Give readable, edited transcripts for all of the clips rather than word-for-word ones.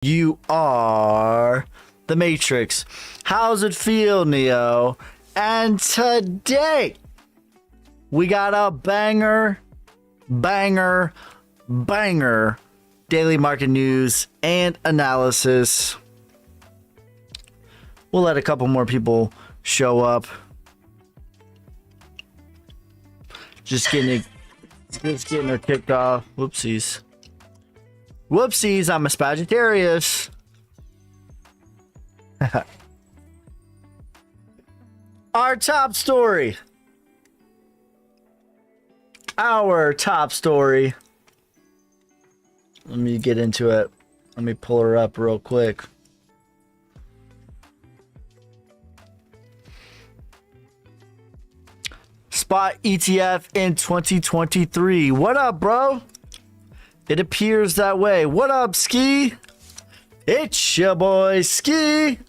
You are the Matrix. How's it feel, Neo? And today, we got a banger daily market news and analysis. We'll let a couple more people show up. Just getting her kicked off. Whoopsies, I'm a Sagittarius. Our top story. Let me get into it. Let me pull her up real quick. Spot ETF in 2023. What up, bro? It appears that way. What up, Ski? It's your boy, Ski.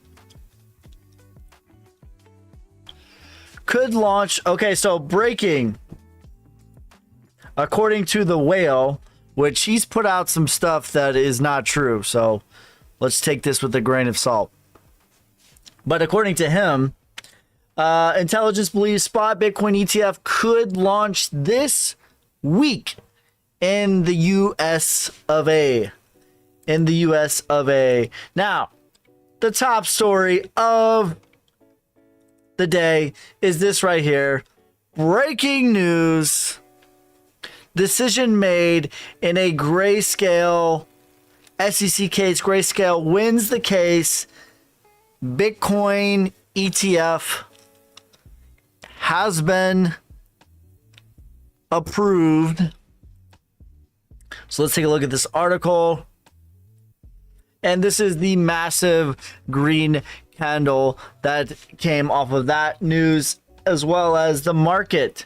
Could launch. Okay, so breaking. According to the whale, which he's put out some stuff that is not true. So let's take this with a grain of salt. But according to him, intelligence believes spot Bitcoin ETF could launch this week in the US of A. Now, the top story of the day is this right here. Breaking news. Decision made in a grayscale SEC case. Grayscale wins the case. Bitcoin ETF has been approved. So let's take a look at this article. And this is the massive green candle that came off of that news, as well as the market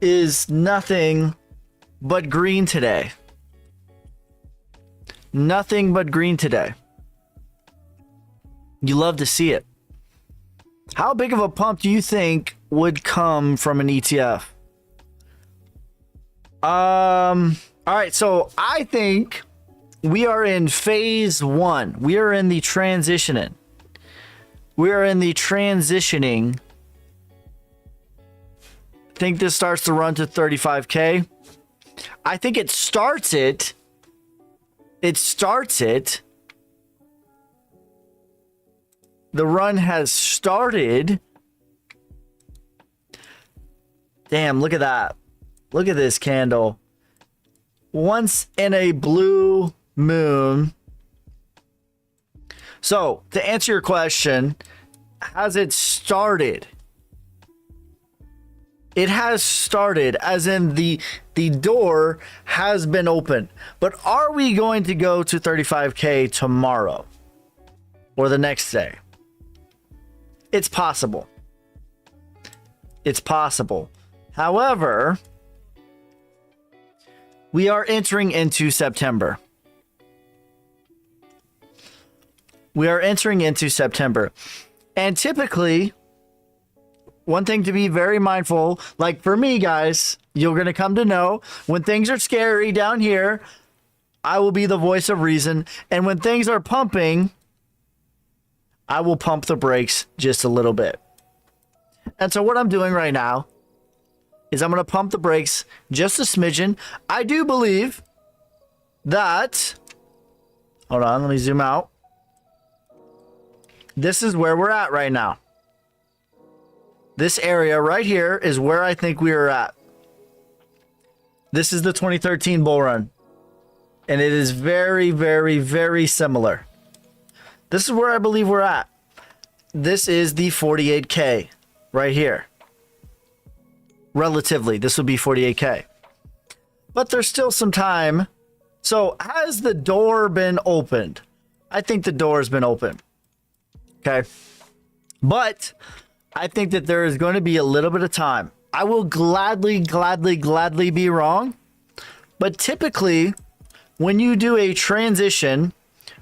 is nothing but green today. Nothing but green today. You love to see it. How big of a pump do you think would come from an ETF? All right, so I think we are in phase one. We are in the transitioning. I think this starts to run to 35K. I think it starts it. The run has started. Damn, look at that. Look at this candle. Once in a blue moon. So, to answer your question, has it started? It has started, as in the door has been opened. But are we going to go to 35K tomorrow or the next day? It's possible. However, we are entering into September. And typically, one thing to be very mindful, like for me, guys, you're going to come to know when things are scary down here, I will be the voice of reason. And when things are pumping, I will pump the brakes just a little bit. And so what I'm doing right now is I'm going to pump the brakes just a smidgen. I do believe that, hold on, let me zoom out. This is where we're at right now. This area right here is where I think we are at. This is the 2013 bull run. And it is very, very, very similar. This is where I believe we're at. This is the 48K right here. Relatively, this would be 48K. But there's still some time. So has the door been opened? I think the door has been opened. Okay. But I think that there is going to be a little bit of time. I will gladly be wrong. But typically, when you do a transition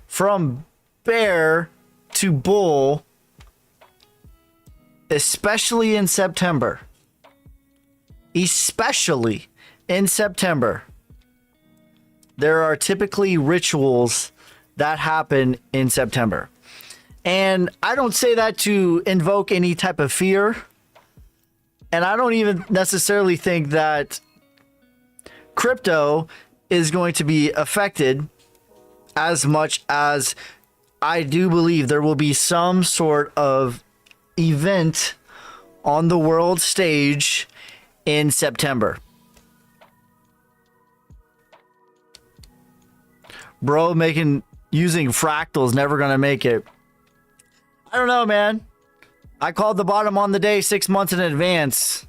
from bear to bull, especially in September, there are typically rituals that happen in September. And I don't say that to invoke any type of fear. And I don't even necessarily think that crypto is going to be affected as much as I do believe there will be some sort of event on the world stage in September. Bro, using fractals never gonna make it. I don't know, man. I called the bottom on the day 6 months in advance.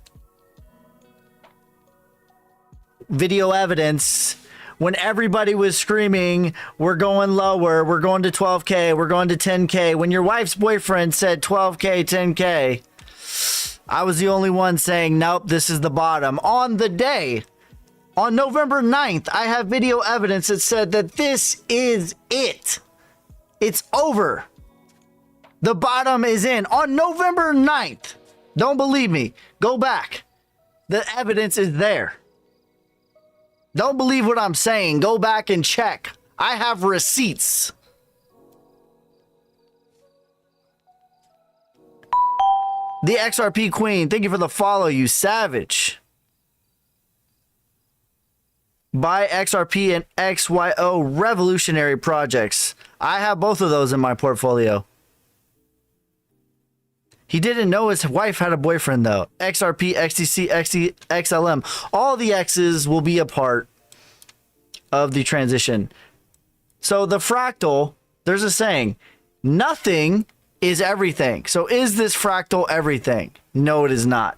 Video evidence. When everybody was screaming, we're going lower, we're going to 12K, we're going to 10K. When your wife's boyfriend said 12K, 10K, I was the only one saying, nope, this is the bottom. On the day, on November 9th, I have video evidence that said that this is it. It's over. The bottom is in. On November 9th. Don't believe me. Go back. The evidence is there. Don't believe what I'm saying. Go back and check. I have receipts. The XRP Queen, thank you for the follow, you savage. Buy XRP and XYO revolutionary projects. I have both of those in my portfolio. He didn't know his wife had a boyfriend, though. XRP, XTC, XLM. All the X's will be a part of the transition. So the fractal, there's a saying, nothing is everything. So is this fractal everything? No, it is not.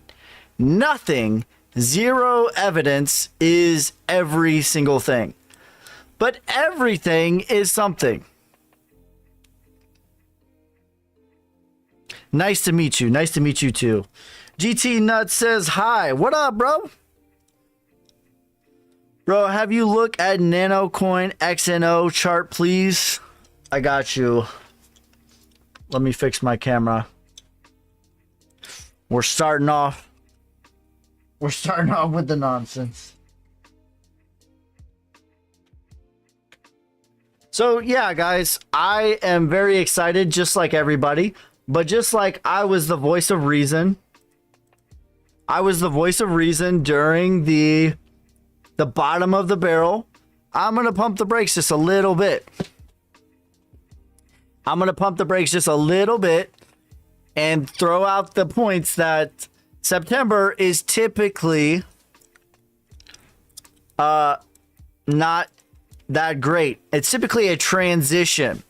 Nothing, zero evidence is every single thing. But everything is something. Nice to meet you. Nice to meet you too. GT Nut says hi. What up, bro? Bro, have you look at Nanocoin XNO chart, please? I got you. Let me fix my camera. We're starting off with the nonsense. So yeah, guys, I am very excited, just like everybody. But just like I was the voice of reason, during the bottom of the barrel, I'm going to pump the brakes just a little bit. And throw out the points that September is typically not that great. It's typically a transition.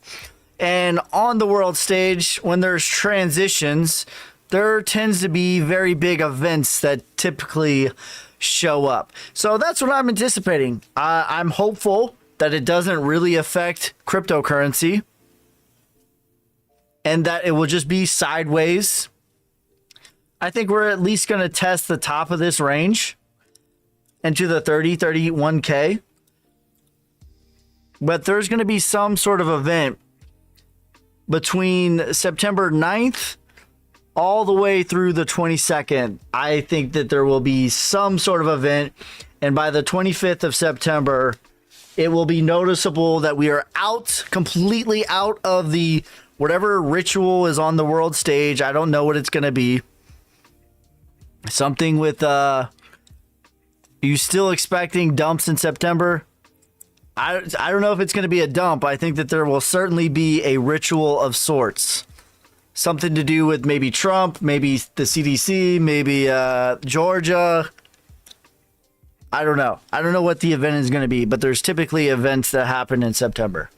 And on the world stage, when there's transitions, there tends to be very big events that typically show up. So that's what I'm anticipating. I'm hopeful that it doesn't really affect cryptocurrency and that it will just be sideways. I think we're at least going to test the top of this range into the 31K. But there's going to be some sort of event between September 9th all the way through the 22nd. I think that there will be some sort of event. And by the 25th of September, it will be noticeable that we are completely out of the whatever ritual is on the world stage. I don't know what it's going to be. Something with, you still expecting dumps in September? I don't know if it's going to be a dump. I think that there will certainly be a ritual of sorts. Something to do with maybe Trump, maybe the CDC, maybe Georgia. I don't know. I don't know what the event is going to be, but there's typically events that happen in September.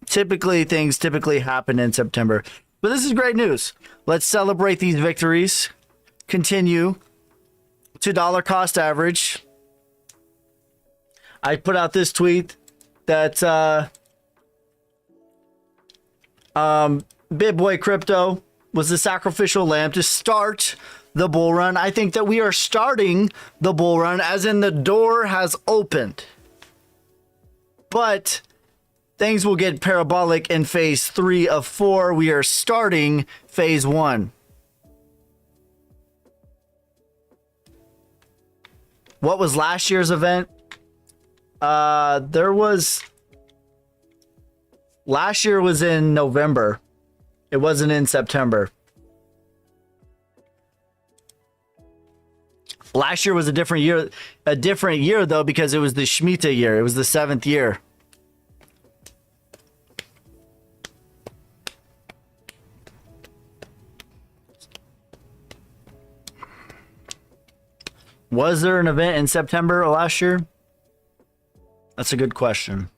Things typically happen in September. But this is great news. Let's celebrate these victories. Continue to dollar cost average. I put out this tweet that BitBoy Crypto was the sacrificial lamb to start the bull run. I think that we are starting the bull run, as in the door has opened. But things will get parabolic in phase 3 of 4. We are starting phase 1. What was last year's event? There was last year was in November. It wasn't in September. Last year was a different year though, because it was the Shemitah year. It was the 7th year. Was there an event in September last year? That's a good question.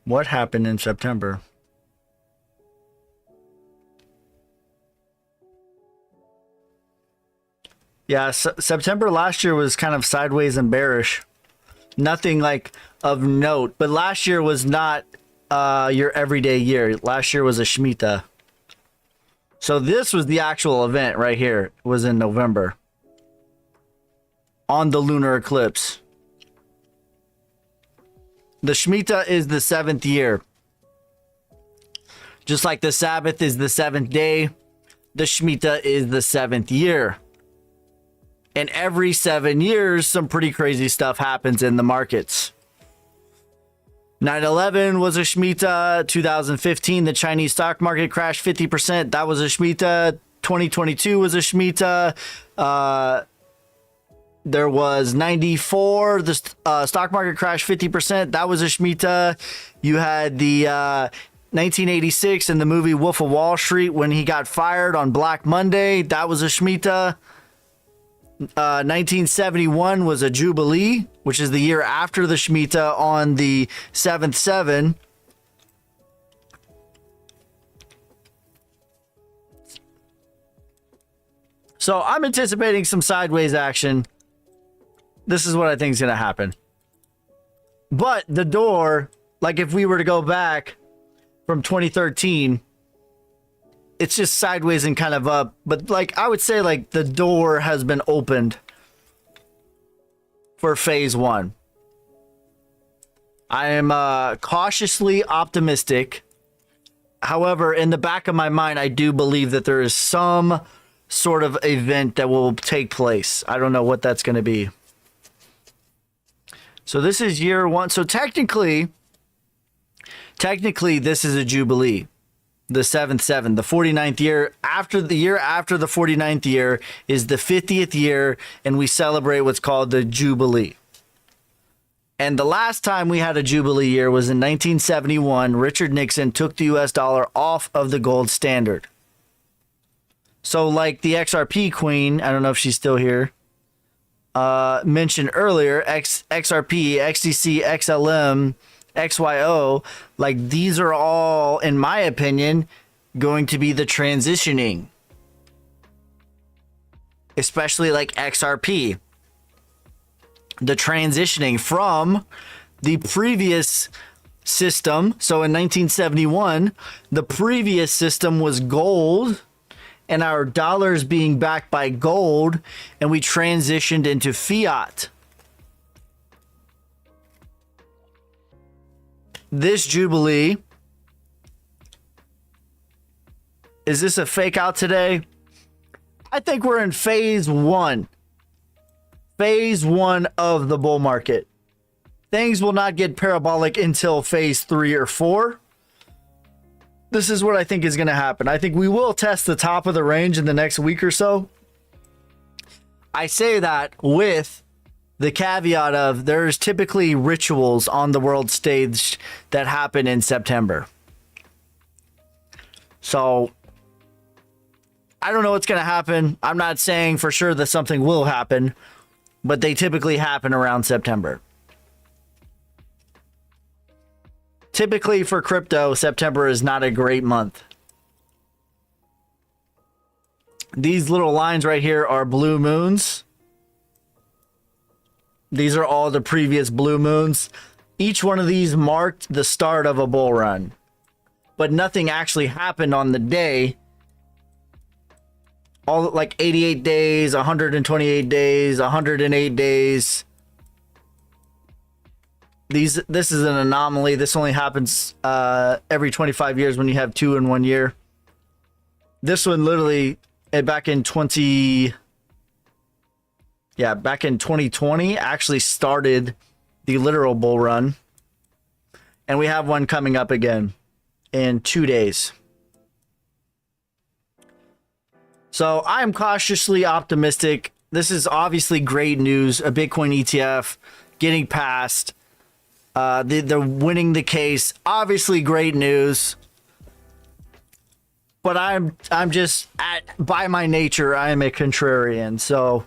What happened in September? Yeah, September last year was kind of sideways and bearish. Nothing like of note. But last year was not your everyday year. Last year was a Shemitah. So this was the actual event right here. It was in November. On the lunar eclipse. The Shemitah is the 7th year. Just like the Sabbath is the 7th day, the Shemitah is the 7th year. And every 7 years, some pretty crazy stuff happens in the markets. 9/11 was a Shemitah. 2015, the Chinese stock market crashed 50%. That was a Shemitah. 2022 was a Shemitah. There was 94. The stock market crashed 50%. That was a Shemitah. You had the 1986 in the movie Wolf of Wall Street when he got fired on Black Monday. That was a Shemitah. 1971 was a Jubilee, which is the year after the Shemitah on the 7th 7. So I'm anticipating some sideways action. This is what I think is going to happen. But the door, like if we were to go back from 2013, it's just sideways and kind of up. But like I would say, like the door has been opened for phase 1. I am cautiously optimistic. However, in the back of my mind, I do believe that there is some sort of event that will take place. I don't know what that's going to be. So this is year 1. So technically, this is a Jubilee. The 7th 7, the 49th year. After the year after the 49th year is the 50th year, and we celebrate what's called the Jubilee. And the last time we had a Jubilee year was in 1971. Richard Nixon took the US dollar off of the gold standard. So like the XRP queen, I don't know if she's still here, mentioned earlier, XRP, XDC, XLM, XYO, like these are all, in my opinion, going to be the transitioning. Especially like XRP. The transitioning from the previous system. So in 1971, the previous system was gold and our dollars being backed by gold, and we transitioned into fiat. This Jubilee, is this a fake out today? I think we're in phase 1. Phase 1 of the bull market. Things will not get parabolic until phase 3 or 4. This is what I think is going to happen. I think we will test the top of the range in the next week or so. I say that with the caveat of there's typically rituals on the world stage that happen in September. So I don't know what's going to happen. I'm not saying for sure that something will happen, but they typically happen around September. Typically for crypto, September is not a great month. These little lines right here are blue moons. These are all the previous blue moons. Each one of these marked the start of a bull run, but nothing actually happened on the day. All like 88 days, 128 days, 108 days. This is an anomaly. This only happens every 25 years when you have 2 in 1 year. This one literally back in 20. yeah, back in 2020 actually started the literal bull run. And we have one coming up again in 2 days. So I'm cautiously optimistic. This is obviously great news. A Bitcoin ETF getting passed. They're winning the case. Obviously great news. But I'm just by my nature, I am a contrarian. So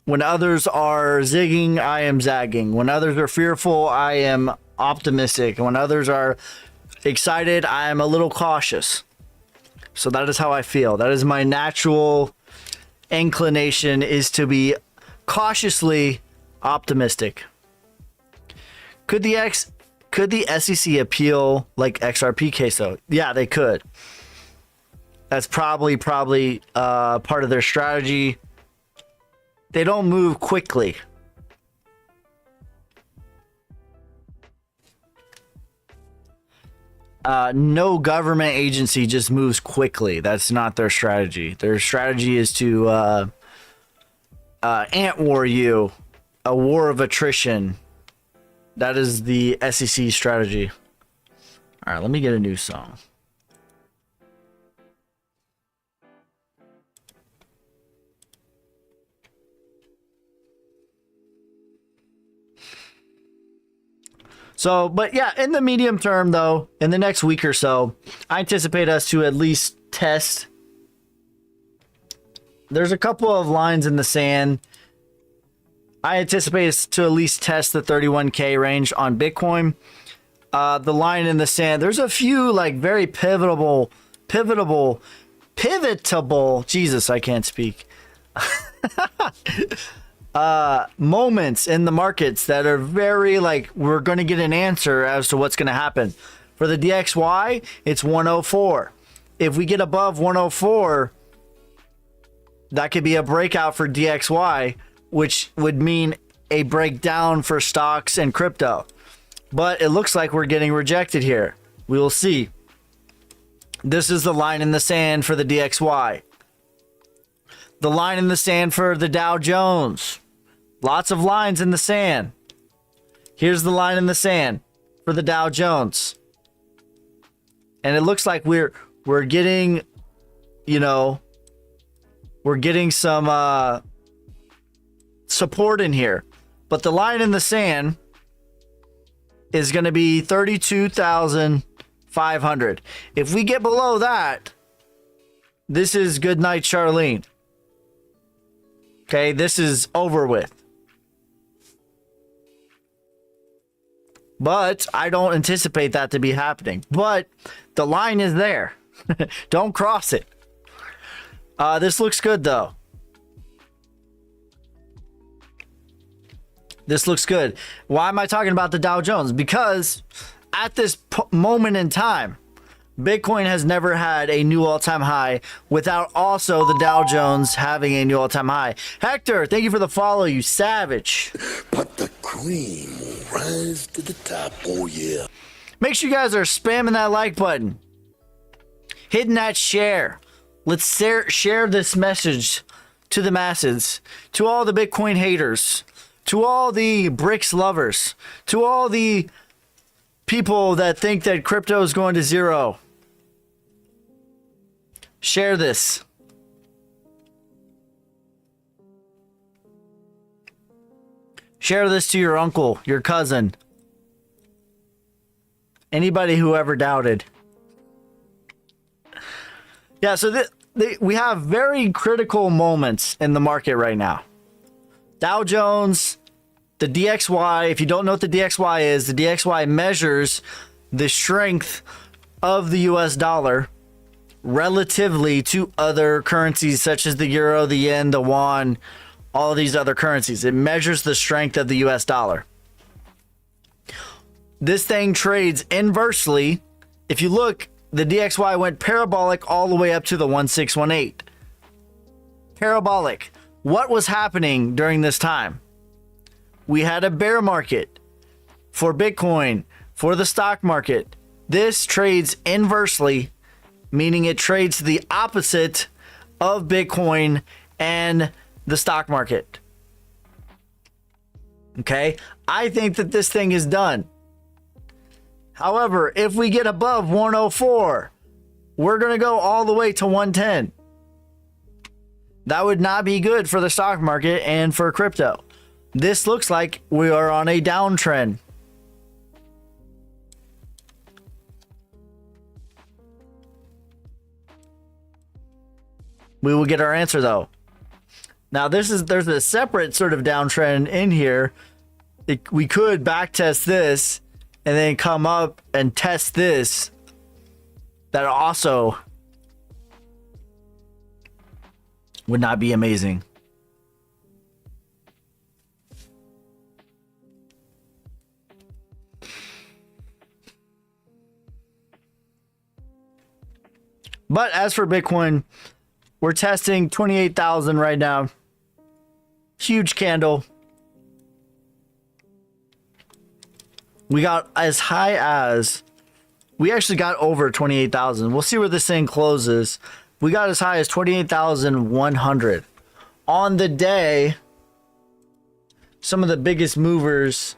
when others are zigging, I am zagging. When others are fearful, I am optimistic. When others are excited, I am a little cautious. So that is how I feel. That is my natural inclination, is to be cautiously optimistic. Could the SEC appeal like XRP case though? Yeah, they could. That's probably part of their strategy. They don't move quickly. No government agency just moves quickly. That's not their strategy. Their strategy is to ant war you, a war of attrition. That is the SEC strategy. All right, let me get a new song. So, but yeah, in the medium term, though, in the next week or so, I anticipate us to at least test. There's a couple of lines in the sand. I anticipate us to at least test the 31K range on Bitcoin. The line in the sand, there's a few like very pivotable, Jesus, I can't speak. Moments in the markets that are very like, we're going to get an answer as to what's going to happen. For the DXY, it's 104. If we get above 104, that could be a breakout for DXY, which would mean a breakdown for stocks and crypto. But it looks like we're getting rejected here. We will see. This is the line in the sand for the DXY. The line in the sand for the Dow Jones. Lots of lines in the sand. Here's the line in the sand for the Dow Jones. And it looks like we're getting, you know, we're getting some support in here. But the line in the sand is going to be 32,500. If we get below that, this is good night, Charlene. Okay, this is over with. But I don't anticipate that to be happening. But the line is there. Don't cross it. This looks good, though. This looks good. Why am I talking about the Dow Jones? Because at this moment in time, Bitcoin has never had a new all-time high without also the Dow Jones having a new all-time high. Hector, thank you for the follow, you savage. But the cream will rise to the top. Oh, yeah. Make sure you guys are spamming that like button. Hitting that share. Let's share this message to the masses. To all the Bitcoin haters. To all the BRICS lovers. To all the people that think that crypto is going to zero. Share this. Share this to your uncle, your cousin. Anybody who ever doubted. Yeah, so we have very critical moments in the market right now. Dow Jones, the DXY. If you don't know what the DXY is, the DXY measures the strength of the US dollar relatively to other currencies such as the euro, the yen, the won, all of these other currencies. It measures the strength of the US dollar. This thing trades inversely. If you look, the DXY went parabolic all the way up to the 1618. Parabolic. What was happening during this time? We had a bear market for Bitcoin, for the stock market. This trades inversely, meaning it trades the opposite of Bitcoin and the stock market. Okay, I think that this thing is done. However, if we get above 104, we're going to go all the way to 110. That would not be good for the stock market and for crypto. This looks like we are on a downtrend. We will get our answer though. Now there's a separate sort of downtrend in here. We could back test this and then come up and test this. That also would not be amazing. But as for Bitcoin, we're testing 28,000 right now. Huge candle. We got as high as, we actually got over 28,000. We'll see where this thing closes. We got as high as 28,100. On the day, some of the biggest movers,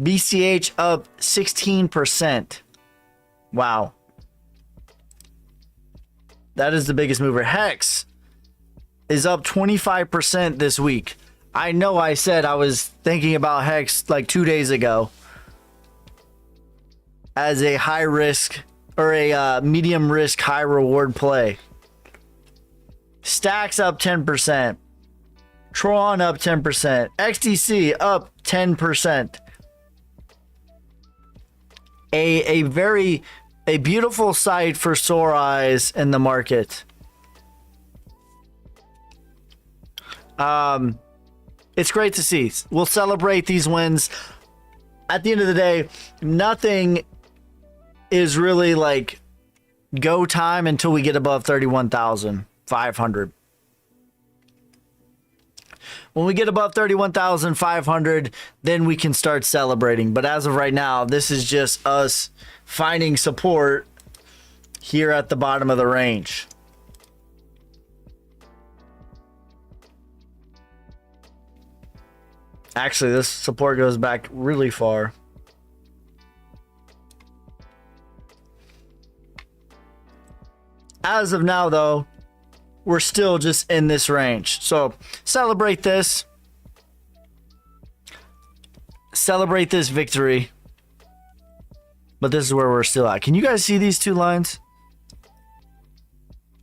BCH up 16%. Wow. That is the biggest mover. Hex is up 25% this week. I know I said I was thinking about Hex like 2 days ago as a high risk or a medium risk, high reward play. Stacks up 10%. Tron up 10%. XDC up 10%. A beautiful sight for sore eyes in the market. It's great to see. We'll celebrate these wins. At the end of the day, nothing is really like go time until we get above 31,500. When we get above 31,500, then we can start celebrating. But as of right now, this is just us finding support here at the bottom of the range. Actually, this support goes back really far. As of now, though, we're still just in this range. So celebrate this. Celebrate this victory. But this is where we're still at. Can you guys see these two lines?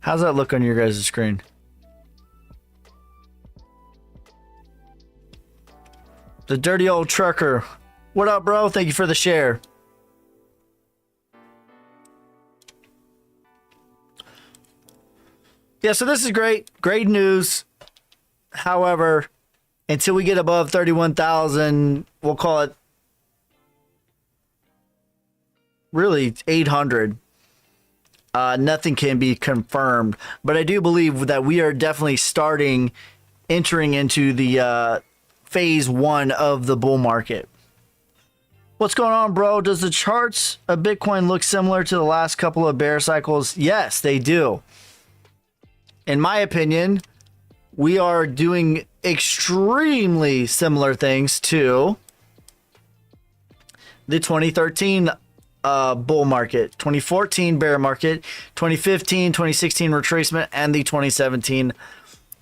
How's that look on your guys' screen? The dirty old trucker. What up, bro? Thank you for the share. Yeah, so this is great. Great news. However, until we get above 31,000, we'll call it really 800. Nothing can be confirmed. But I do believe that we are definitely entering into the phase one of the bull market. What's going on, bro? Does the charts of Bitcoin look similar to the last couple of bear cycles? Yes, they do. In my opinion, we are doing extremely similar things to the 2013 bull market, 2014 bear market, 2015, 2016 retracement, and the 2017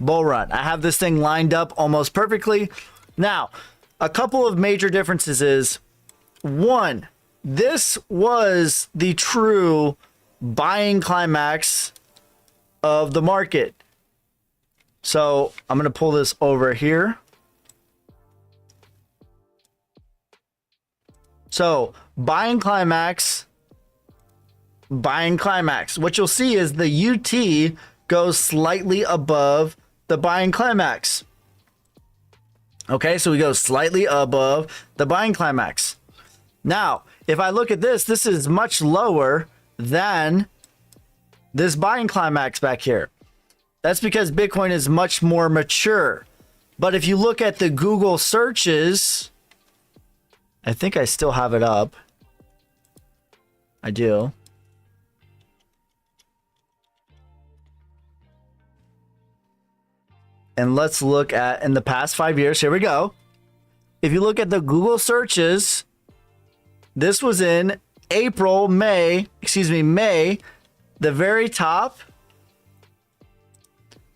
bull run. I have this thing lined up almost perfectly. Now, a couple of major differences is, one, this was the true buying climax of the market. So I'm going to pull this over here. So buying climax. What you'll see is the UT goes slightly above the buying climax. Okay, so we go slightly above the buying climax. Now, if I look at this, this is much lower than this buying climax back here. That's because Bitcoin is much more mature. But if you look at the Google searches, I think I still have it up. I do. And let's look at in the past 5 years. Here we go. if you look at the Google searches, this was in May, the very top,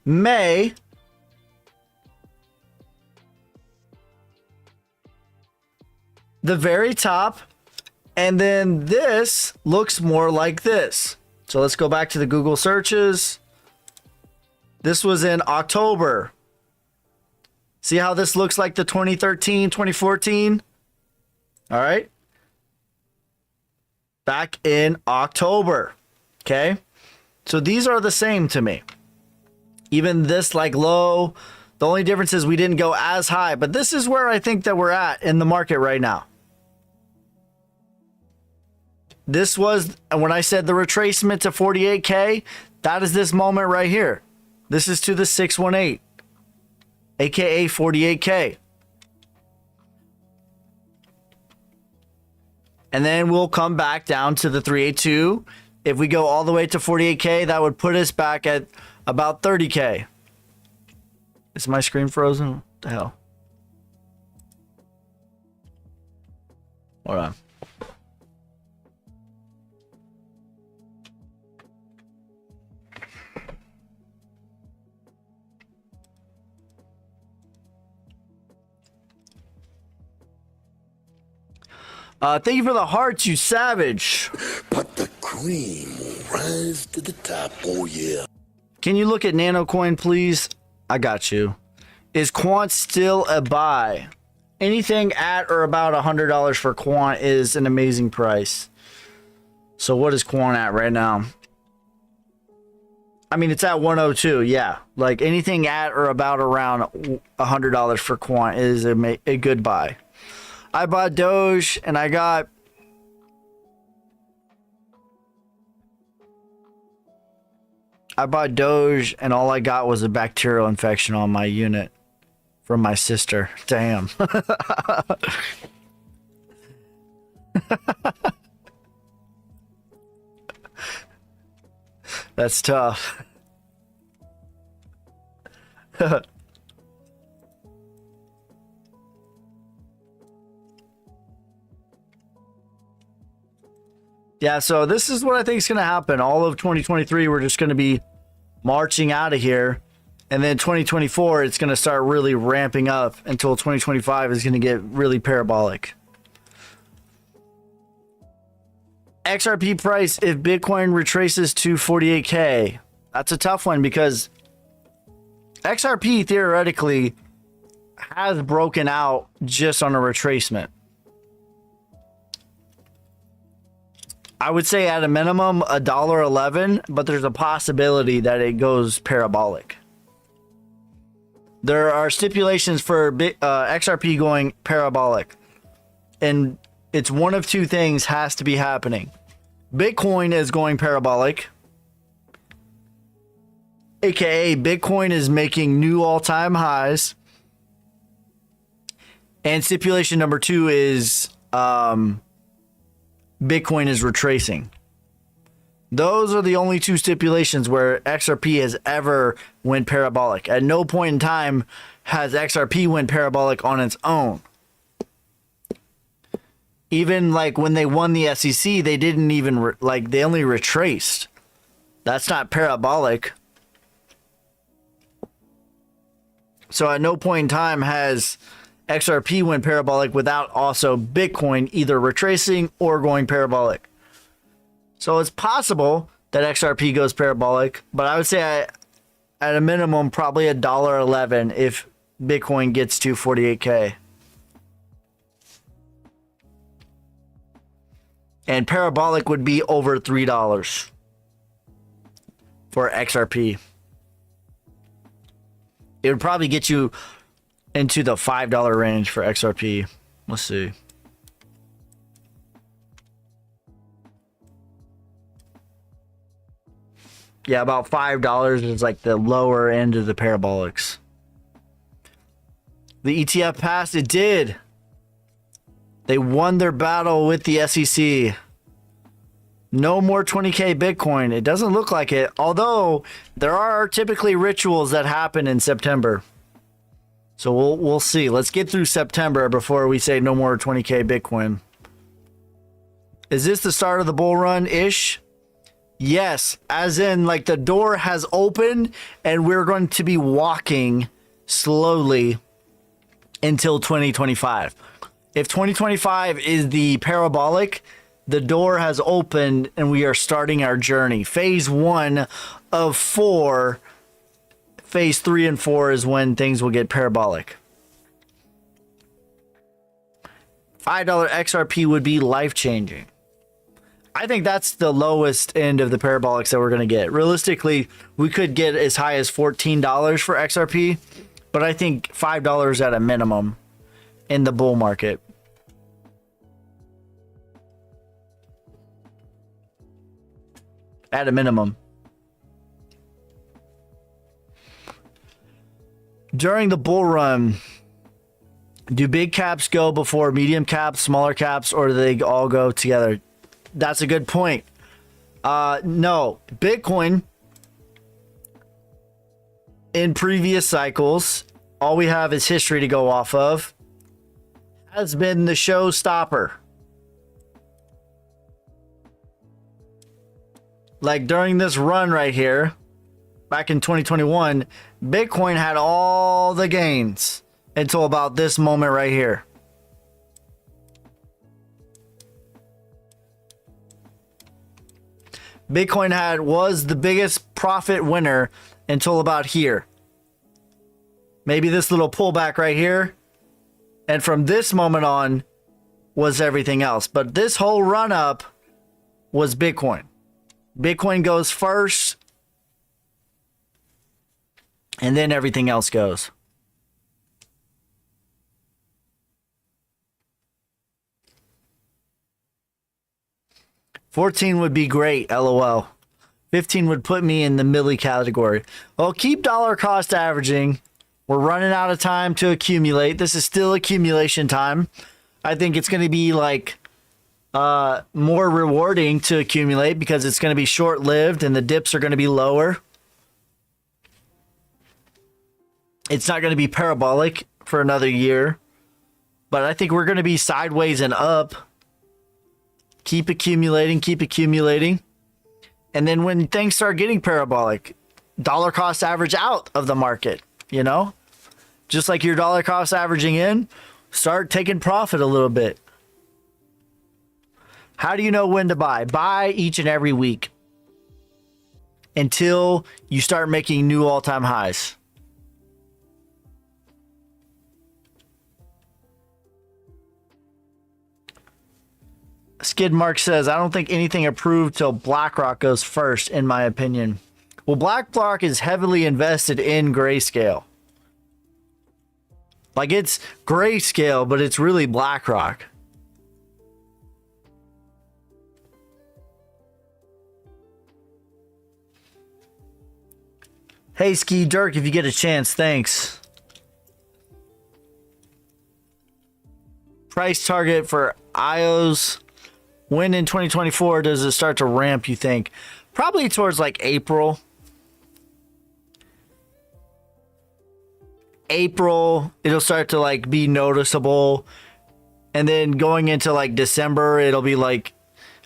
May, the very top, and then this looks more like this. So let's go back to the Google searches. This was in October. See how this looks like the 2013, 2014? All right. Back in October. Okay. So these are the same to me. Even this like low, the only difference is we didn't go as high, but this is where I think that we're at in the market right now. This was, when I said the retracement to 48K, that is this moment right here. This is to the 618, aka 48K. And then we'll come back down to the 382. If we go all the way to 48K, that would put us back at about 30K. Is my screen frozen? What the hell? Hold on. Thank you for the hearts, you savage. But the cream will rise to the top. Oh, yeah. Can you look at Nanocoin, please? I got you. Is Quant still a buy? Anything at or about $100 for Quant is an amazing price. So what is Quant at right now? I mean, it's at 102. Yeah. Like anything at or about around $100 for Quant is a good buy. I bought Doge and I bought Doge and all I got was a bacterial infection on my unit from my sister. Damn. That's tough. Yeah, so this is what I think is going to happen. All of 2023, we're just going to be marching out of here. And then 2024, it's going to start really ramping up until 2025 is going to get really parabolic. XRP price if Bitcoin retraces to 48K. That's a tough one because XRP theoretically has broken out just on a retracement. I would say at a minimum $1.11, but there's a possibility that it goes parabolic. There are stipulations for XRP going parabolic, and it's one of two things has to be happening. Bitcoin is going parabolic, aka Bitcoin is making new all-time highs, and stipulation number 2 is Bitcoin is retracing. Those are the only two stipulations where XRP has ever went parabolic. At no point in time has XRP went parabolic on its own. Even like when they won the SEC, they didn't even they only retraced. That's not parabolic. So at no point in time has XRP went parabolic without also Bitcoin either retracing or going parabolic. So it's possible that XRP goes parabolic, but I would say at a minimum probably $1.11 if Bitcoin gets to 48K. And parabolic would be over $3 for XRP. It would probably get you into the $5 range for XRP. Let's see. Yeah, about $5 is like the lower end of the parabolics. The ETF passed. It did. They won their battle with the SEC. No more 20K Bitcoin. It doesn't look like it. Although there are typically rituals that happen in September. So we'll see. Let's get through September before we say no more 20K Bitcoin. Is this the start of the bull run ish? Yes, as in like the door has opened and we're going to be walking slowly until 2025. If 2025 is the parabolic, the door has opened and we are starting our journey. Phase 1 of 4. Phase 3 and 4 is when things will get parabolic. $5 XRP would be life-changing. I think that's the lowest end of the parabolics that we're going to get. Realistically, we could get as high as $14 for XRP, but I think $5 at a minimum in the bull market. At a minimum. During the bull run, do big caps go before medium caps, smaller caps, or do they all go together? That's a good point. No, Bitcoin in previous cycles, all we have is history to go off of, has been the showstopper. Like during this run right here, back in 2021, Bitcoin had all the gains until about this moment right here. Bitcoin was the biggest profit winner until about here. Maybe this little pullback right here. And from this moment on was everything else. But this whole run up was Bitcoin. Bitcoin goes first. And then everything else goes. $14 would be great, LOL. 15 would put me in the milli category. Well, keep dollar cost averaging. We're running out of time to accumulate. This is still accumulation time. I think it's going to be like more rewarding to accumulate because it's going to be short-lived and the dips are going to be lower. It's not going to be parabolic for another year, but I think we're going to be sideways and up. Keep accumulating, keep accumulating. And then when things start getting parabolic, dollar cost average out of the market, you know? Just like your dollar cost averaging in, start taking profit a little bit. How do you know when to buy? Buy each and every week until you start making new all-time highs. Skid Mark says, I don't think anything approved till BlackRock goes first, in my opinion. Well, BlackRock is heavily invested in Grayscale. Like, it's Grayscale, but it's really BlackRock. Hey, Ski Dirk, if you get a chance, thanks. Price target for IOs. When in 2024 does it start to ramp, you think? Probably towards like April. April, it'll start to like be noticeable. And then going into like December, it'll be like,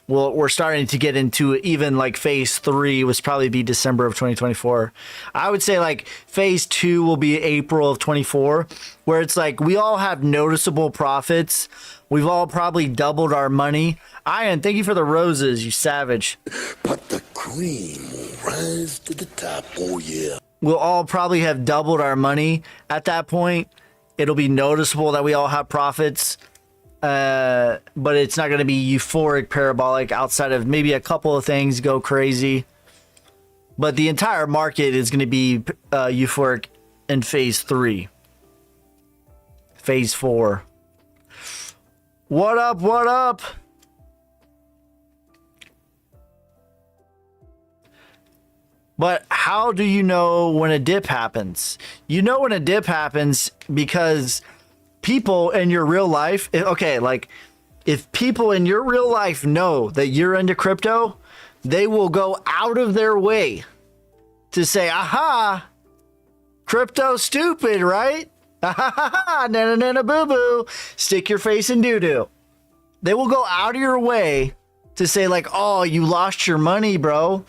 well, we're starting to get into even like phase 3 was probably be December of 2024. I would say like phase 2 will be April of 24, where it's like we all have noticeable profits. We've all probably doubled our money. Ian, thank you for the roses, you savage. But the cream will rise to the top, oh yeah. We'll all probably have doubled our money at that point. It'll be noticeable that we all have profits. But it's not going to be euphoric parabolic outside of maybe a couple of things go crazy. But the entire market is going to be euphoric in phase 3. Phase 4. What up? What up? But how do you know when a dip happens? You know when a dip happens because people in your real life, okay, like if people in your real life know that you're into crypto, they will go out of their way to say, aha, crypto stupid, right? Nana nana boo boo. Stick your face in doo doo. They will go out of your way to say like, oh, you lost your money, bro.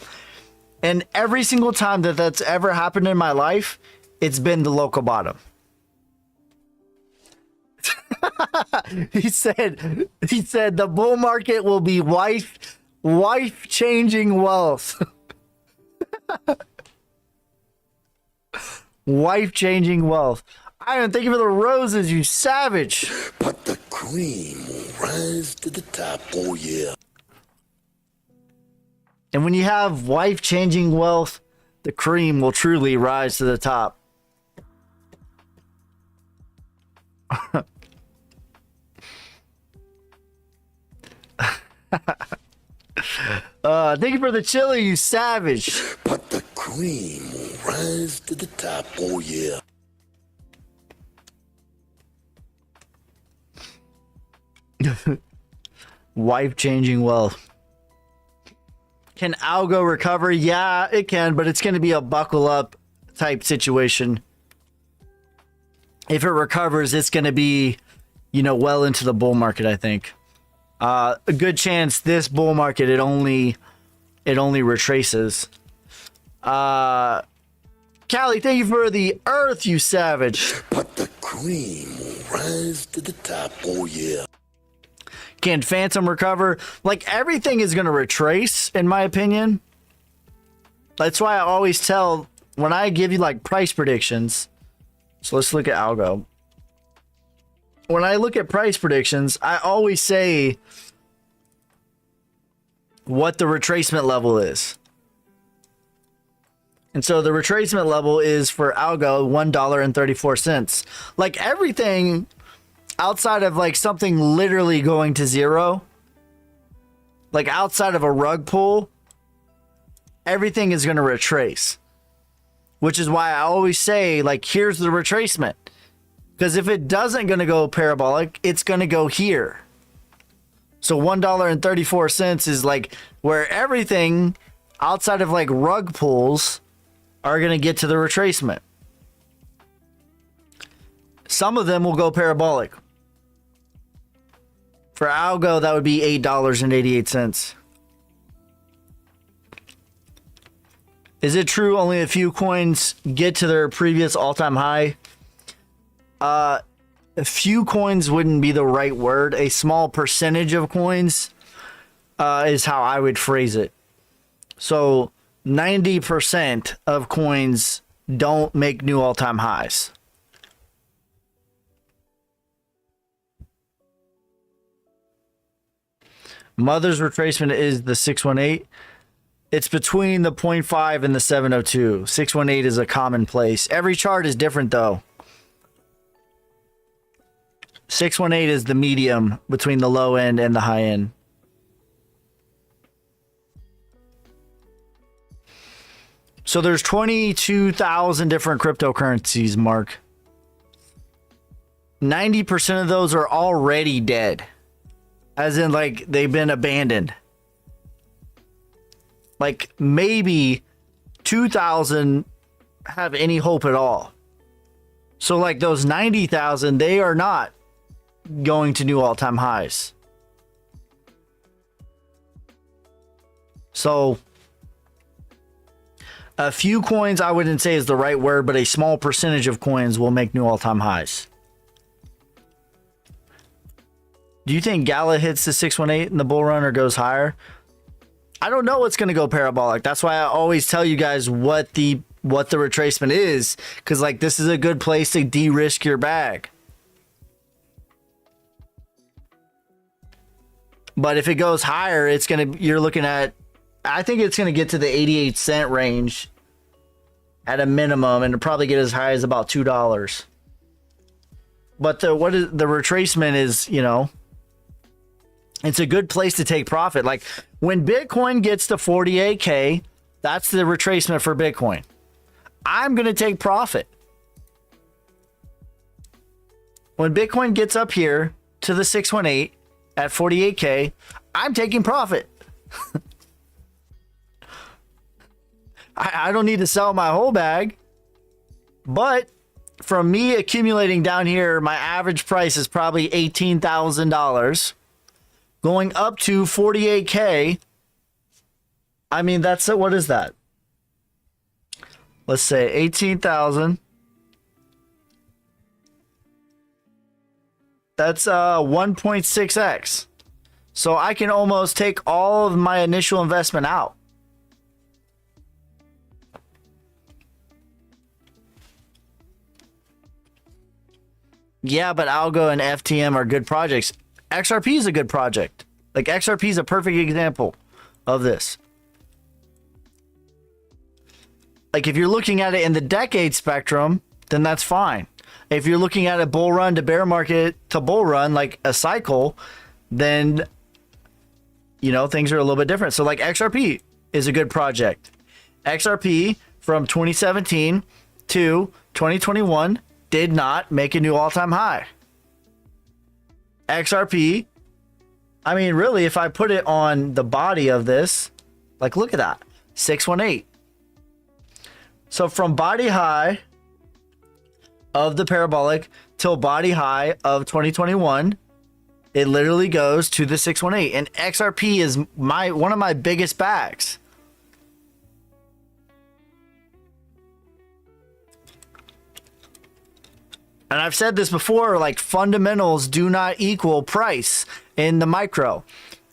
And every single time that that's ever happened in my life, it's been the local bottom. He said the bull market will be wife changing wealth. Wife changing wealth. Iron, thank you for the roses, you savage. But the cream will rise to the top, oh yeah. And when you have wife changing wealth, the cream will truly rise to the top. Thank you for the chili, you savage. But the cream will rise to the top, oh yeah. Wife changing wealth. Can algo recover? Yeah, it can, but it's going to be a buckle up type situation. If it recovers, it's going to be, well into the bull market, I think. A good chance this bull market it only retraces. Callie, thank you for the earth, you savage. But the cream will rise to the top, oh yeah. Can Phantom recover? Like, everything is going to retrace, in my opinion. That's why I always tell, when I give you, like, price predictions. So let's look at algo. When I look at price predictions, I always say what the retracement level is. And so the retracement level is for algo $1.34. Like, everything outside of like something literally going to zero, like outside of a rug pull, everything is going to retrace, which is why I always say like, here's the retracement, because if it doesn't going to go parabolic, it's going to go here. So $1.34 is like where everything outside of like rug pulls are going to get to the retracement. Some of them will go parabolic. For algo, that would be $8.88. Is it true only a few coins get to their previous all-time high? A few coins wouldn't be the right word. A small percentage of coins is how I would phrase it. So 90% of coins don't make new all-time highs. Mother's retracement is the 618. It's between the 0.5 and the 702. 618 is a commonplace. Every chart is different though. 618 is the medium between the low end and the high end. So there's 22,000 different cryptocurrencies, Mark. 90% of those are already dead. As in, like, they've been abandoned. Like, maybe 2,000 have any hope at all. So, like, those 90,000, they are not going to new all-time highs. So, a few coins, I wouldn't say is the right word, but a small percentage of coins will make new all-time highs. Do you think Gala hits the 618 in the bull run or goes higher? I don't know what's going to go parabolic. That's why I always tell you guys what the retracement is, because like this is a good place to de-risk your bag. But if it goes higher, you're looking at, I think it's going to get to the 88-cent range at a minimum, and it'll probably get as high as about $2. But the retracement is, it's a good place to take profit. Like when Bitcoin gets to 48K, that's the retracement for Bitcoin. I'm going to take profit. When Bitcoin gets up here to the 618 at 48K, I'm taking profit. I don't need to sell my whole bag, but from me accumulating down here, my average price is probably $18,000, going up to 48K. I mean, that's what is that? Let's say 18,000. That's 1.6x. So I can almost take all of my initial investment out. Yeah, but Algo and FTM are good projects. XRP is a good project. Like XRP is a perfect example of this. Like if you're looking at it in the decade spectrum, then that's fine. If you're looking at a bull run to bear market to bull run, like a cycle, then, you know, things are a little bit different. So like XRP is a good project. XRP from 2017 to 2021 did not make a new all-time high. XRP, I mean, really, if I put it on the body of this, like, look at that, 618. So from body high of the parabolic till body high of 2021, it literally goes to the 618. And XRP is one of my biggest bags. And I've said this before, like fundamentals do not equal price in the micro.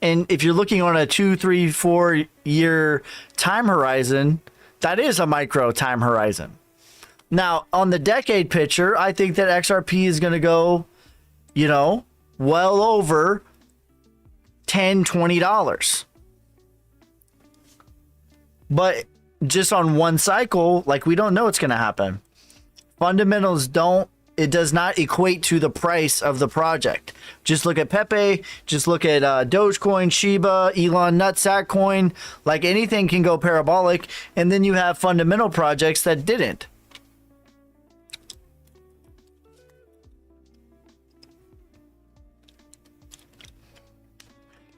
And if you're looking on a 2, 3, 4 year time horizon, that is a micro time horizon. Now, on the decade picture, I think that XRP is going to go, you know, well over $10, $20. But just on one cycle, like we don't know what's going to happen. Fundamentals it does not equate to the price of the project. Just look at Pepe, just look at Dogecoin, Shiba, Elon Nutsack coin. Like anything can go parabolic, and then you have fundamental projects that didn't.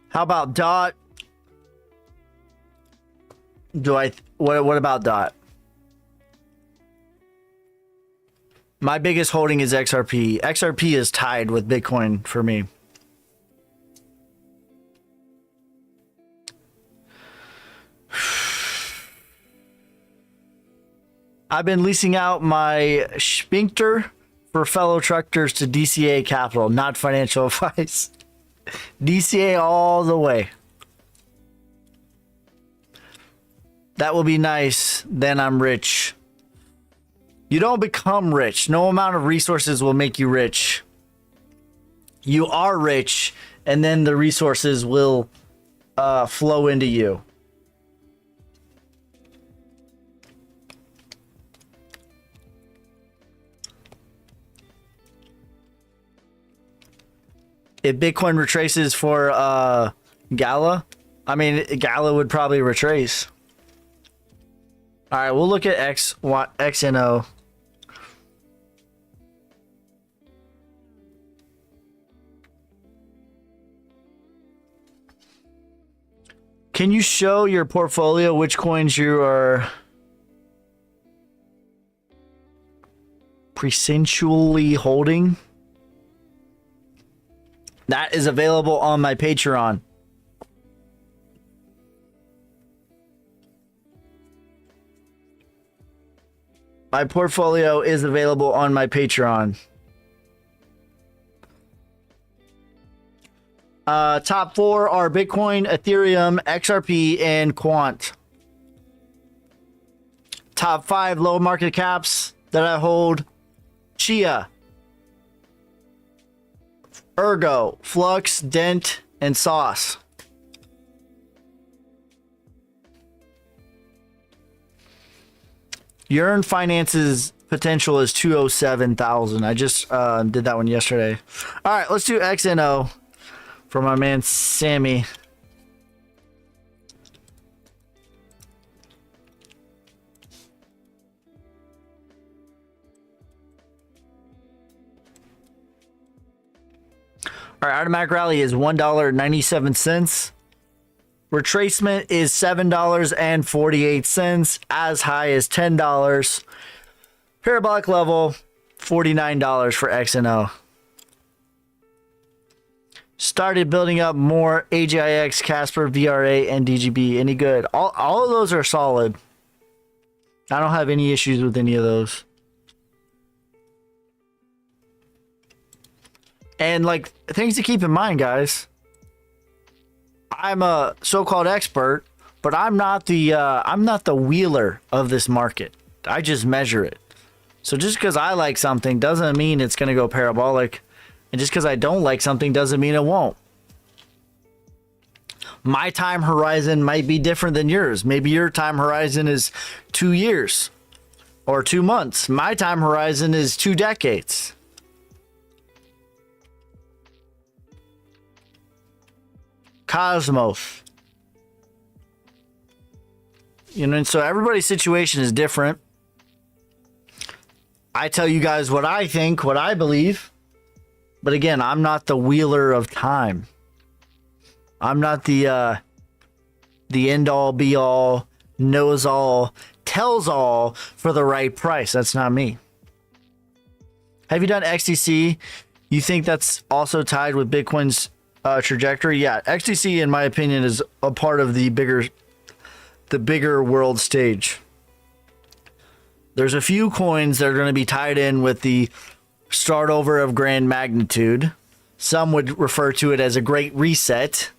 How about DOT? What about DOT? My biggest holding is XRP. XRP is tied with Bitcoin for me. I've been leasing out my Spinkter for fellow truckers to DCA Capital, not financial advice. DCA all the way. That will be nice. Then I'm rich. You don't become rich. No amount of resources will make you rich. You are rich, and then the resources will flow into you. If Bitcoin retraces for Gala, I mean, Gala would probably retrace. All right, we'll look at XNO. Can you show your portfolio which coins you are presensually holding? That is available on my Patreon. My portfolio is available on my Patreon. Top 4 are Bitcoin, Ethereum, XRP, and Quant. Top 5 low market caps that I hold: Chia, Ergo, Flux, Dent, and Sauce. Yearn Finance's potential is 207,000. I just did that one yesterday. All right, let's do XNO for my man Sammy. All right, automatic rally is $1.97. Retracement is $7.48, as high as $10. Parabolic level $49 for XNO. Started building up more AGIX, Casper, VRA, and DGB. Any good? All of those are solid. I don't have any issues with any of those. And like things to keep in mind, guys. I'm a so-called expert, but I'm not the wheeler of this market. I just measure it. So just because I like something doesn't mean it's going to go parabolic. And just because I don't like something doesn't mean it won't. My time horizon might be different than yours. Maybe your time horizon is 2 years or 2 months. My time horizon is 2 decades. Cosmos. You know, and so everybody's situation is different. I tell you guys what I think, what I believe. But again, I'm not the wheeler of time. I'm not the end all be all, knows all, tells all for the right price. That's not me. Have you done XTC? You think that's also tied with Bitcoin's trajectory? Yeah, XTC, in my opinion, is a part of the bigger world stage. There's a few coins that are going to be tied in with the start over of grand magnitude. Some would refer to it as a great reset.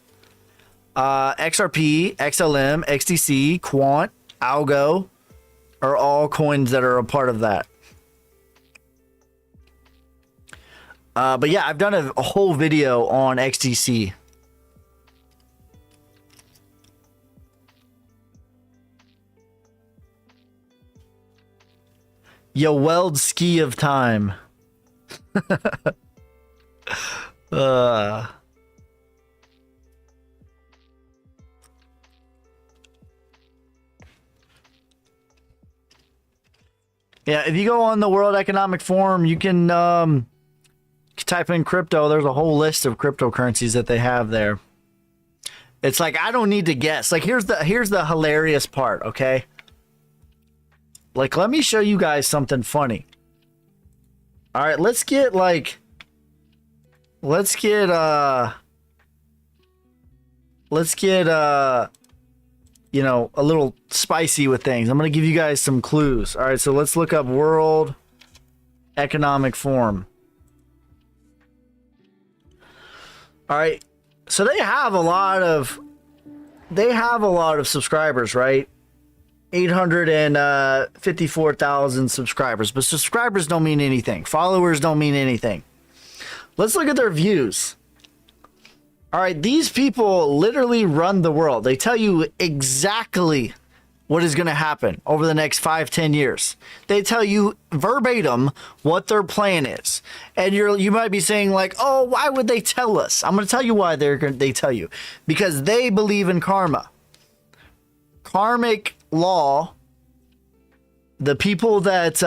XRP, XLM, XTC, Quant, Algo are all coins that are a part of that. But yeah, I've done a whole video on XTC. Yo, weld ski of time. Yeah, if you go on the World Economic Forum, you can type in crypto. There's a whole list of cryptocurrencies that they have there. It's like, I don't need to guess. Like, here's the hilarious part, okay? Like, let me show you guys something funny. All right, let's get you know, a little spicy with things. I'm going to give you guys some clues. All right, so let's look up World Economic Forum. All right, so they have a lot of subscribers, right? 854,000 subscribers, but subscribers don't mean anything. Followers don't mean anything. Let's look at their views. All right, these people literally run the world. They tell you exactly what is going to happen over the next 5-10 years. They tell you verbatim what their plan is. And you might be saying like, oh, why would they tell us? I'm going to tell you why they tell you. Because they believe in karma. Karmic law. The people that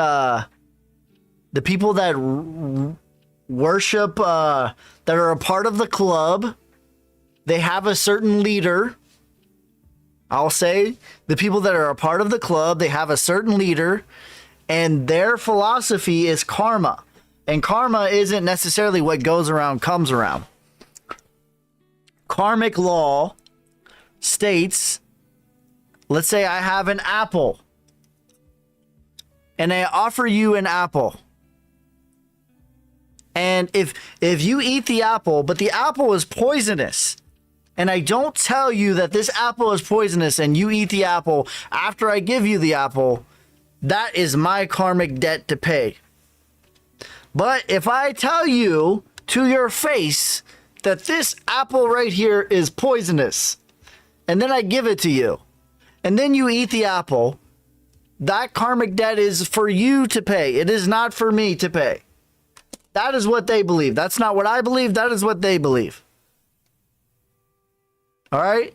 worship, that are a part of the club, they have a certain leader. I'll say the people that are a part of the club, they have a certain leader, and their philosophy is karma. And karma isn't necessarily what goes around comes around. Karmic law states, let's say I have an apple, and I offer you an apple. And if you eat the apple, but the apple is poisonous, and I don't tell you that this apple is poisonous and you eat the apple after I give you the apple, that is my karmic debt to pay. But if I tell you to your face that this apple right here is poisonous, and then I give it to you, and then you eat the apple, that karmic debt is for you to pay. It is not for me to pay. That is what they believe. That's not what I believe. That is what they believe. All right.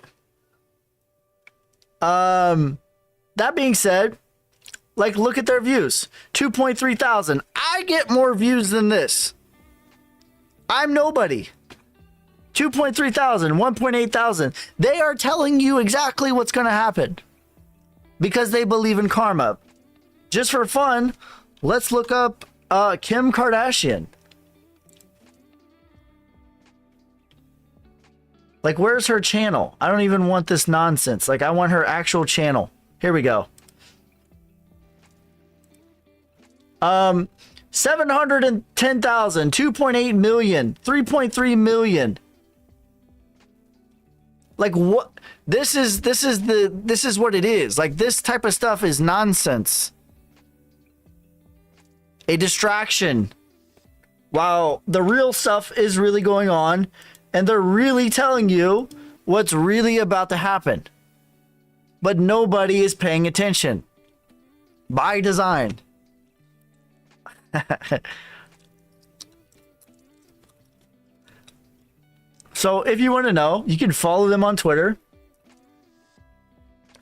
That being said, like, look at their views. 2.3 thousand. I get more views than this. I'm nobody. 2.3 thousand, 1.8 thousand. They are telling you exactly what's going to happen because they believe in karma. Just for fun, let's look up Kim Kardashian. Like, where's her channel? I don't even want this nonsense. Like, I want her actual channel. Here we go. 710,000, 2.8 million, 3.3 million. Like, what? This is what it is. Like, this type of stuff is nonsense. A distraction. While the real stuff is really going on, and they're really telling you what's really about to happen. But nobody is paying attention. By design. So if you want to know, you can follow them on Twitter.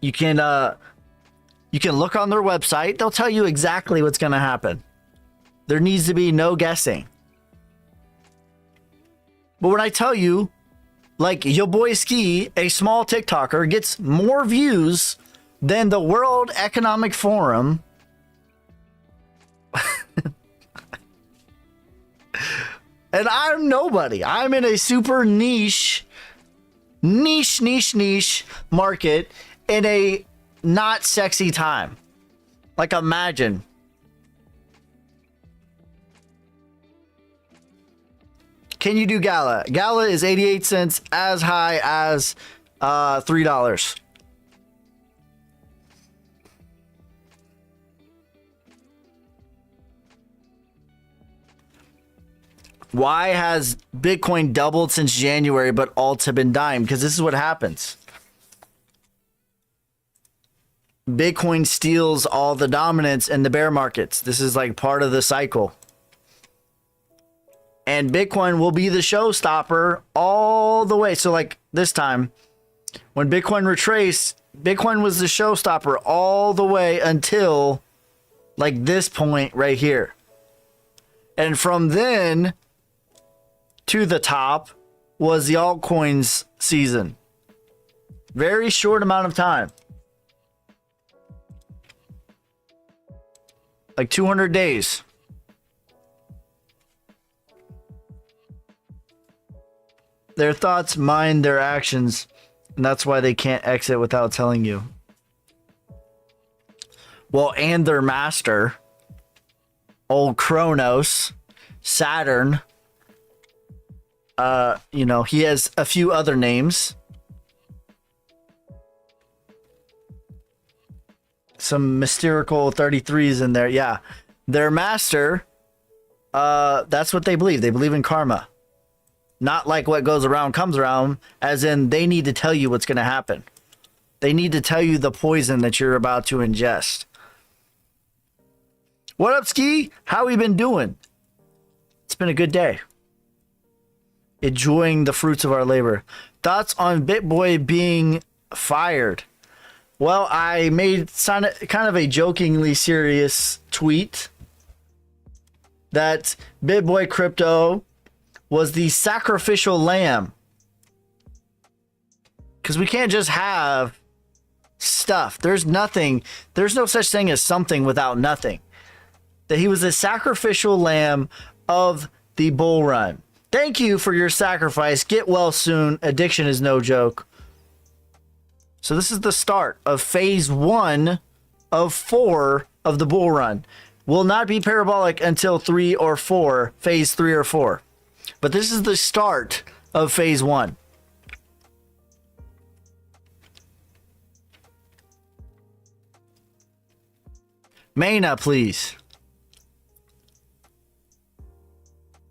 You can look on their website. They'll tell you exactly what's going to happen. There needs to be no guessing. But when I tell you, like, your boy Ski, a small TikToker, gets more views than the World Economic Forum. And I'm nobody. I'm in a super niche market in a not sexy time. Like, imagine. Can you do Gala? Gala is 88 cents, as high as $3. Why has Bitcoin doubled since January, but alts have been dying? Because this is what happens. Bitcoin steals all the dominance in the bear markets. This is like part of the cycle. And Bitcoin will be the showstopper all the way. So like this time, when Bitcoin retraced, Bitcoin was the showstopper all the way until like this point right here. And from then to the top was the altcoins season. Very short amount of time. Like 200 days. Their thoughts mind their actions, and that's why they can't exit without telling you. Well, and their master, old Kronos, Saturn, he has a few other names. Some mystical 33s in there. Yeah. Their master, that's what they believe. They believe in karma. Not like what goes around comes around, as in they need to tell you what's going to happen. They need to tell you the poison that you're about to ingest. What up, Ski? How we been doing? It's been a good day. Enjoying the fruits of our labor. Thoughts on BitBoy being fired? Well, I made kind of a jokingly serious tweet that BitBoy Crypto was the sacrificial lamb. Because we can't just have stuff. There's no such thing as something without nothing. That he was a sacrificial lamb of the bull run. Thank you for your sacrifice. Get well soon. Addiction is no joke. So this is the start of phase 1 of 4 of the bull run. Will not be parabolic until 3 or 4, phase 3 or 4. But this is the start of phase 1. Mana, please.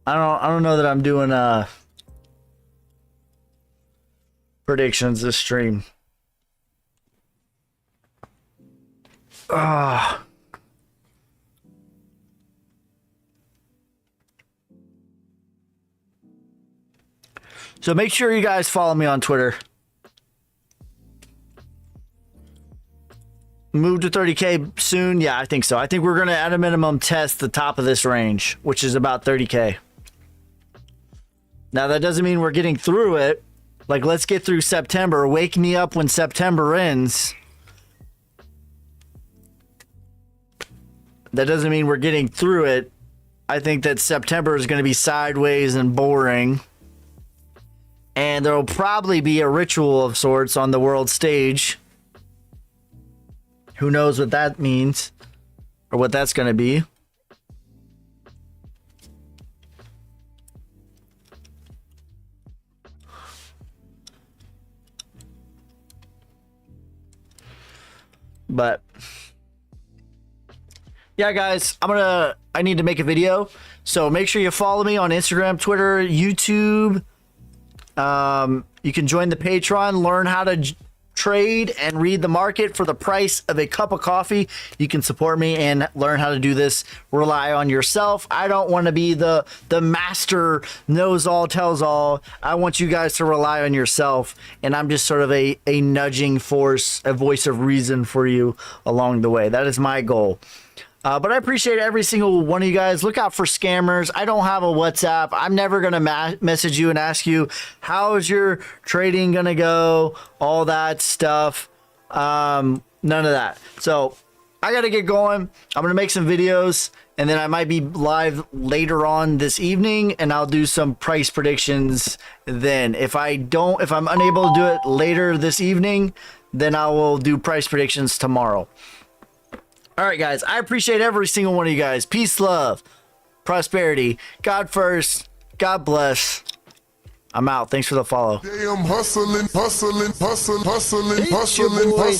I don't know that I'm doing predictions this stream. So make sure you guys follow me on Twitter. Move to 30K soon? Yeah, I think so. I think we're going to, at a minimum, test the top of this range, which is about 30K. Now, that doesn't mean we're getting through it. Like, let's get through September. Wake me up when September ends. That doesn't mean we're getting through it I think that September is going to be sideways and boring. And there will probably be a ritual of sorts on the world stage. Who knows what that means or what that's going to be. But yeah, guys, I need to make a video. So make sure you follow me on Instagram, Twitter, YouTube. You can join the Patreon, learn how to trade and read the market for the price of a cup of coffee. You can support me and learn how to do this. Rely on yourself. I don't want to be the master knows all, tells all. I want you guys to rely on yourself. And I'm just sort of a nudging force, a voice of reason for you along the way. That is my goal. But I appreciate every single one of you guys. Look out for scammers. I don't have a WhatsApp. I'm never going to message you and ask how is your trading going to go? All that stuff. None of that. So I got to get going. I'm going to make some videos and then I might be live later on this evening and I'll do some price predictions then. If I'm unable to do it later this evening, then I will do price predictions tomorrow. All right, guys, I appreciate every single one of you guys. Peace, love, prosperity. God first. God bless. I'm out. Thanks for the follow. Damn, hustling. It's your boy.